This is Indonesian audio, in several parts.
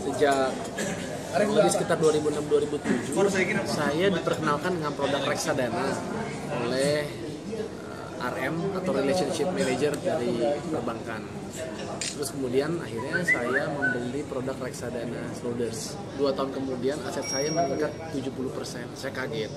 Sejak lebih sekitar 2006-2007 saya diperkenalkan dengan produk reksadana oleh RM atau Relationship Manager dari perbankan. Terus kemudian akhirnya saya membeli produk reksadana Schroders. 2 tahun kemudian aset saya meningkat 70%. Saya kaget.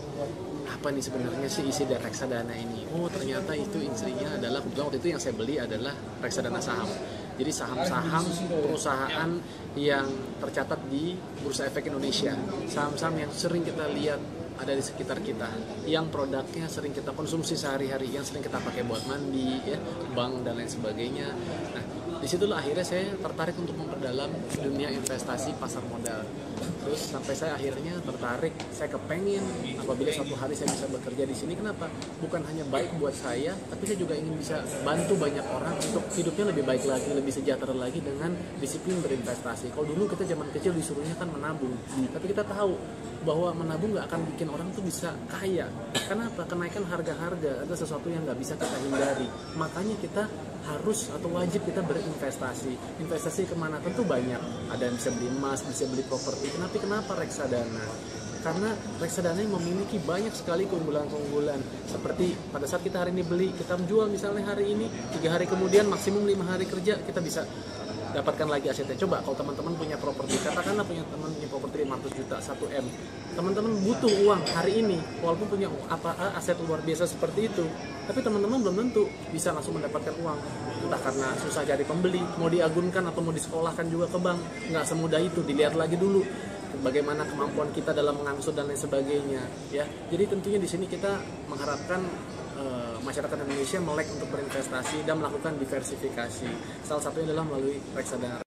Apa nih sebenarnya sih isi dari reksadana ini? Oh, ternyata itu isinya adalah, kebetulan waktu itu yang saya beli adalah reksadana saham. Jadi saham-saham perusahaan yang tercatat di Bursa Efek Indonesia. Saham-saham yang sering kita lihat ada di sekitar kita, yang produknya sering kita konsumsi sehari-hari, yang sering kita pakai buat mandi, ya, bank dan lain sebagainya. Nah, disitulah akhirnya saya tertarik untuk memperdalam dunia investasi pasar modal. Terus sampai saya akhirnya tertarik, saya kepengen apabila suatu hari saya bisa bekerja di sini. Kenapa? Bukan hanya baik buat saya, tapi saya juga ingin bisa bantu banyak orang untuk hidupnya lebih baik lagi, lebih sejahtera lagi dengan disiplin berinvestasi. Kalau dulu kita zaman kecil disuruhnya kan menabung, tapi kita tahu bahwa menabung nggak akan bikin orang tuh bisa kaya. Kenapa? Kenaikan harga-harga ada sesuatu yang nggak bisa kita hindari. Makanya kita harus atau wajib kita berinvestasi. Investasi kemana? Tentu banyak. Ada yang bisa beli emas, bisa beli properti. Kenapa reksadana? Karena reksadana yang memiliki banyak sekali keunggulan-keunggulan. Seperti pada saat kita hari ini beli, kita menjual misalnya hari ini, 3 hari kemudian maksimum 5 hari kerja kita bisa dapatkan lagi asetnya. Coba kalau teman-teman punya properti, katakanlah punya teman punya properti 500 juta, 1M. Teman-teman butuh uang hari ini, walaupun punya aset luar biasa seperti itu, tapi teman-teman belum tentu bisa langsung mendapatkan uang. Entah karena susah cari pembeli, mau diagunkan atau mau disekolahkan juga ke bank, nggak semudah itu. Dilihat lagi dulu bagaimana kemampuan kita dalam mengangsur dan lain sebagainya, ya. Jadi tentunya di sini kita mengharapkan masyarakat Indonesia melek untuk berinvestasi dan melakukan diversifikasi. Salah satunya adalah melalui reksadana.